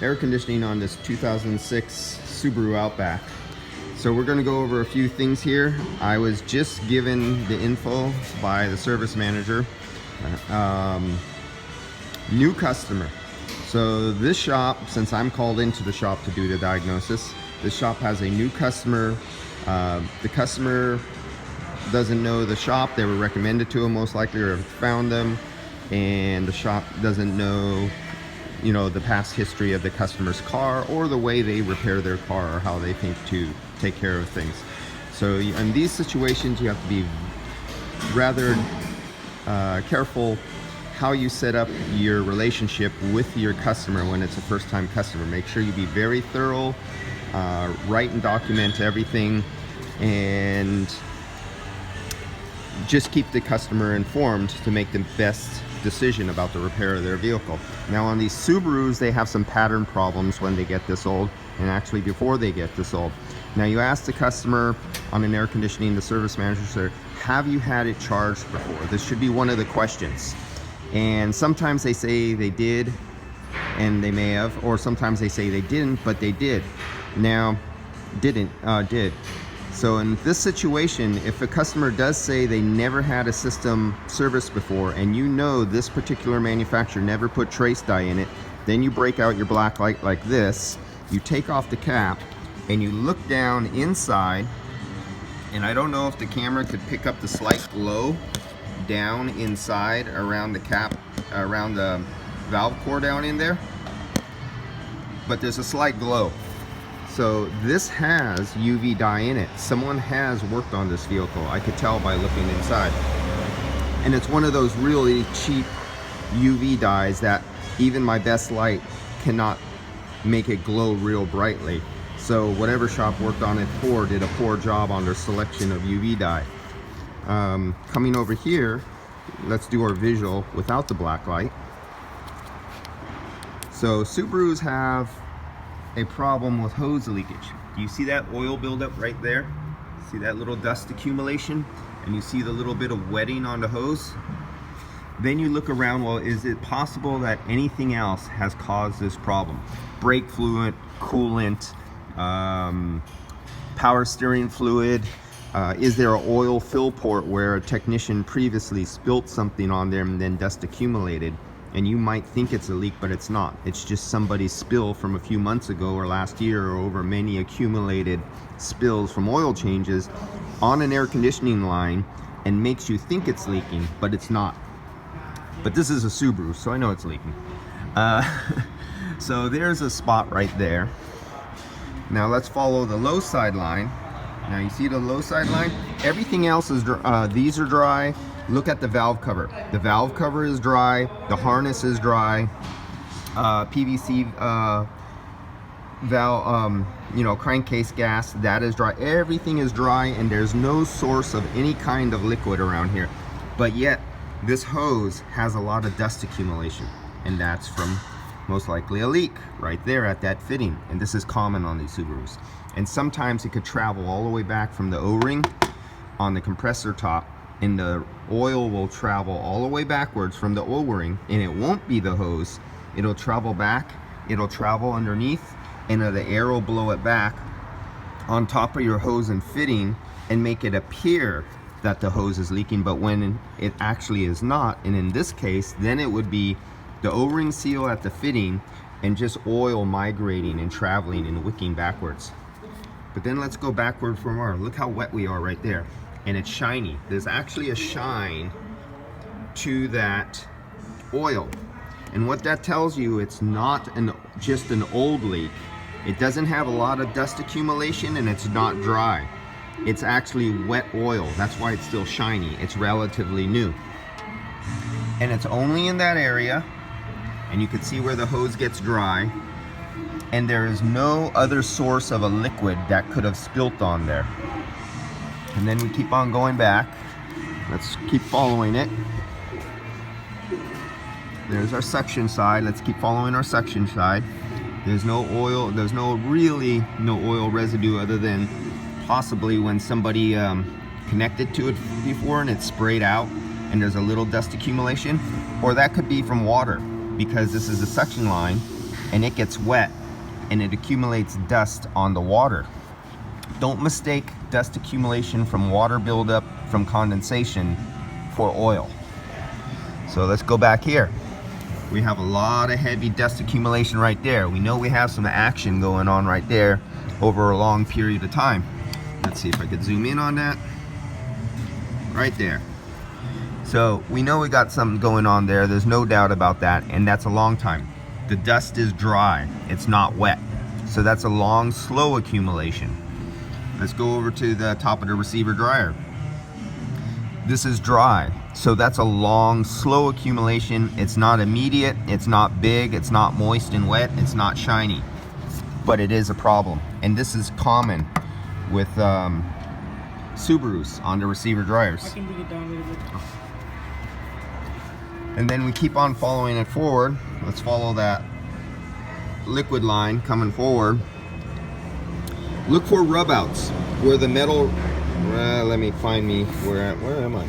air conditioning on this 2006 Subaru Outback. So we're going to go over a few things here. I was just given the info by the service manager. New customer. So this shop, since I'm called into the shop to do the diagnosis, this shop has a new customer. The customer doesn't know the shop. They were recommended to him most likely, or found them, and the shop doesn't know, you know, the past history of the customer's car or the way they repair their car or how they think to take care of things. So in these situations, you have to be rather careful how you set up your relationship with your customer when it's a first-time customer. Make sure you be very thorough, write and document everything, and just keep the customer informed to make the best decision about the repair of their vehicle. Now on these Subarus, they have some pattern problems when they get this old, and actually before they get this old. Now you ask the customer on an air conditioning, the service manager said, have you had it charged before? This should be one of the questions. And sometimes they say they did, and they may have, or sometimes they say they didn't, but they did. Now, did. So in this situation, if a customer does say they never had a system serviced before, and you know this particular manufacturer never put trace dye in it, then you break out your black light like this, you take off the cap, and you look down inside, and I don't know if the camera could pick up the slight glow down inside around the cap, around the valve core down in there, but there's a slight glow. So this has UV dye in it. Someone has worked on this vehicle. I could tell by looking inside. And it's one of those really cheap UV dyes that even my best light cannot make it glow real brightly. So whatever shop worked on it for did a poor job on their selection of UV dye. Coming over here, let's do our visual without the black light. So Subarus have a problem with hose leakage. Do you see that oil buildup right there? See that little dust accumulation? And you see the little bit of wetting on the hose? Then you look around, well, is it possible that anything else has caused this problem? Brake fluid, coolant, power steering fluid. Is there an oil fill port where a technician previously spilt something on there and then dust accumulated? And you might think it's a leak, but it's not. It's just somebody's spill from a few months ago or last year, or over many accumulated spills from oil changes on an air conditioning line, and makes you think it's leaking, but it's not. But this is a Subaru, so I know it's leaking. So there's a spot right there. Now let's follow the low side line. Now you see the low side line? Everything else is dry. These are dry. Look at the valve cover. The valve cover is dry. The harness is dry. PVC valve, you know, crankcase gas, that is dry. Everything is dry, and there's no source of any kind of liquid around here. But yet, this hose has a lot of dust accumulation, and that's from most likely a leak right there at that fitting. And this is common on these Subarus. And sometimes it could travel all the way back from the O-ring on the compressor top, and the oil will travel all the way backwards from the O-ring, and it won't be the hose. It'll travel back, it'll travel underneath, and the air will blow it back on top of your hose and fitting and make it appear that the hose is leaking, but when it actually is not. And in this case, then it would be the O-ring seal at the fitting and just oil migrating and traveling and wicking backwards. But then let's go backward for more. Look how wet we are right there. And it's shiny. There's actually a shine to that oil. And what that tells you, it's not just an old leak. It doesn't have a lot of dust accumulation, and it's not dry. It's actually wet oil. That's why it's still shiny. It's relatively new. And it's only in that area, and you can see where the hose gets dry, and there is no other source of a liquid that could have spilt on there. And then we keep on going back. Let's keep following it. There's our suction side. Let's keep following our suction side. There's no oil, there's really no oil residue, other than possibly when somebody connected to it before and it sprayed out and there's a little dust accumulation. Or that could be from water, because this is a suction line and it gets wet and it accumulates dust on the water. Don't mistake dust accumulation from water buildup from condensation for oil. So let's go back here. We have a lot of heavy dust accumulation right there. We know we have some action going on right there over a long period of time. Let's see if I could zoom in on that. Right there. So we know we got something going on there. There's no doubt about that, and that's a long time. The dust is dry, it's not wet. So that's a long, slow accumulation. Let's go over to the top of the receiver dryer. This is dry, so that's a long, slow accumulation. It's not immediate, it's not big, it's not moist and wet, it's not shiny, but it is a problem. And this is common with Subarus on the receiver dryers. I can bring it down a little bit. And then we keep on following it forward. Let's follow that liquid line coming forward. Look for rub outs where the metal, let me find me, where am I?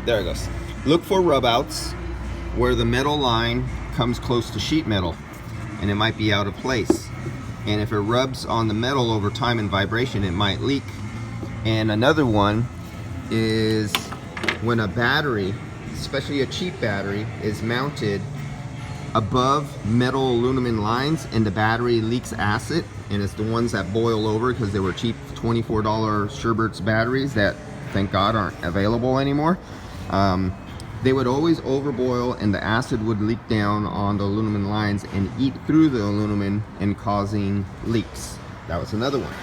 There it goes. Look for rub outs where the metal line comes close to sheet metal and it might be out of place. And if it rubs on the metal over time and vibration, it might leak. And another one is when a battery, especially a cheap battery, is mounted above metal aluminum lines and the battery leaks acid, and it's the ones that boil over because they were cheap $24 Schubert's batteries that, thank God, aren't available anymore. They would always overboil and the acid would leak down on the aluminum lines and eat through the aluminum and causing leaks. That was another one.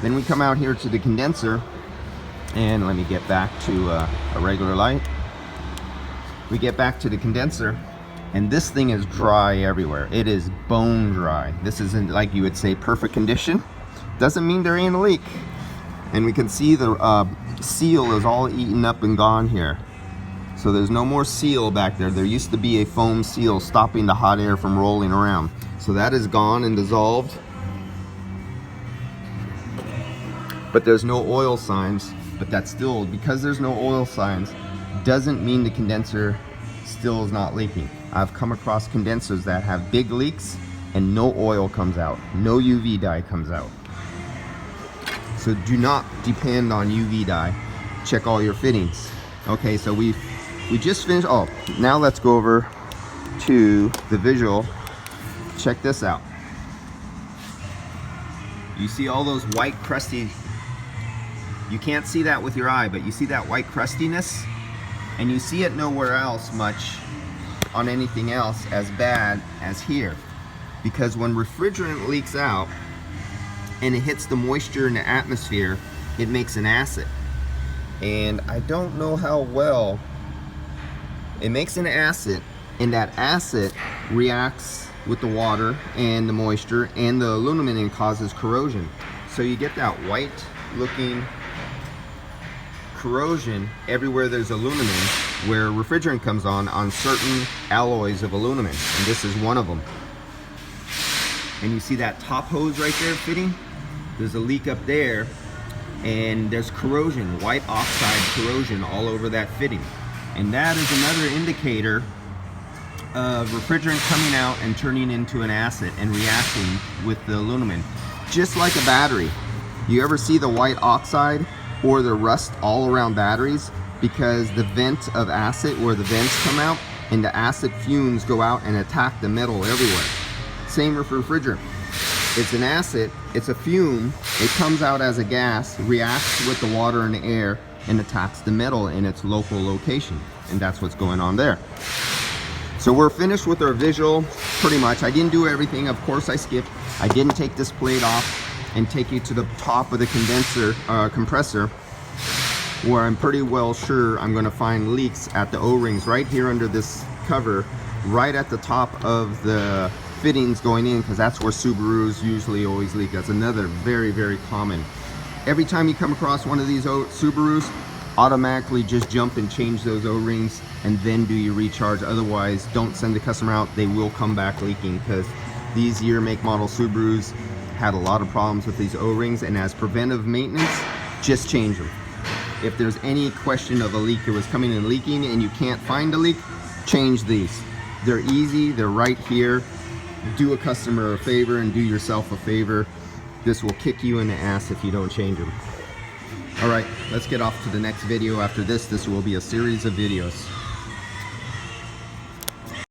Then we come out here to the condenser, and let me get back to a regular light. We get back to the condenser, and this thing is dry everywhere. It is bone dry. This isn't, like you would say, perfect condition. Doesn't mean there ain't a leak. And we can see the seal is all eaten up and gone here. So there's no more seal back there. There used to be a foam seal stopping the hot air from rolling around. So that is gone and dissolved. But there's no oil signs. But that's still, because there's no oil signs, doesn't mean the condenser still is not leaking. I've come across condensers that have big leaks and no oil comes out, no UV dye comes out. So do not depend on UV dye. Check all your fittings. Okay, so we just finished. Oh, now let's go over to the visual. Check this out. You see all those white crusty, you can't see that with your eye, but you see that white crustiness? And you see it nowhere else much on anything else as bad as here. Because when refrigerant leaks out and it hits the moisture in the atmosphere, it makes an acid. And I don't know how well it makes an acid, and that acid reacts with the water and the moisture and the aluminum and causes corrosion. So you get that white looking corrosion everywhere there's aluminum, where refrigerant comes on certain alloys of aluminum, and this is one of them. And you see that top hose right there fitting? There's a leak up there, and there's corrosion, white oxide corrosion all over that fitting. And that is another indicator of refrigerant coming out and turning into an acid and reacting with the aluminum. Just like a battery. You ever see the white oxide or the rust all around batteries? Because the vent of acid, where the vents come out, and the acid fumes go out and attack the metal everywhere. Same with refrigerant. It's an acid, it's a fume, it comes out as a gas, reacts with the water and the air, and attacks the metal in its local location. And that's what's going on there. So we're finished with our visual, pretty much. I didn't do everything, of course I skipped. I didn't take this plate off and take you to the top of the condenser, compressor, where I'm pretty well sure I'm gonna find leaks at the O-rings right here under this cover, right at the top of the fittings going in, because that's where Subarus usually always leak. That's another very, very common. Every time you come across one of these Subarus, automatically just jump and change those O-rings and then do your recharge. Otherwise, don't send the customer out. They will come back leaking, because these year make model Subarus had a lot of problems with these O-rings, and as preventive maintenance, just change them. If there's any question of a leak, it was coming and leaking and you can't find a leak, change these. They're easy, they're right here. Do a customer a favor and do yourself a favor. This will kick you in the ass if you don't change them. All right, let's get off to the next video. After this will be a series of videos.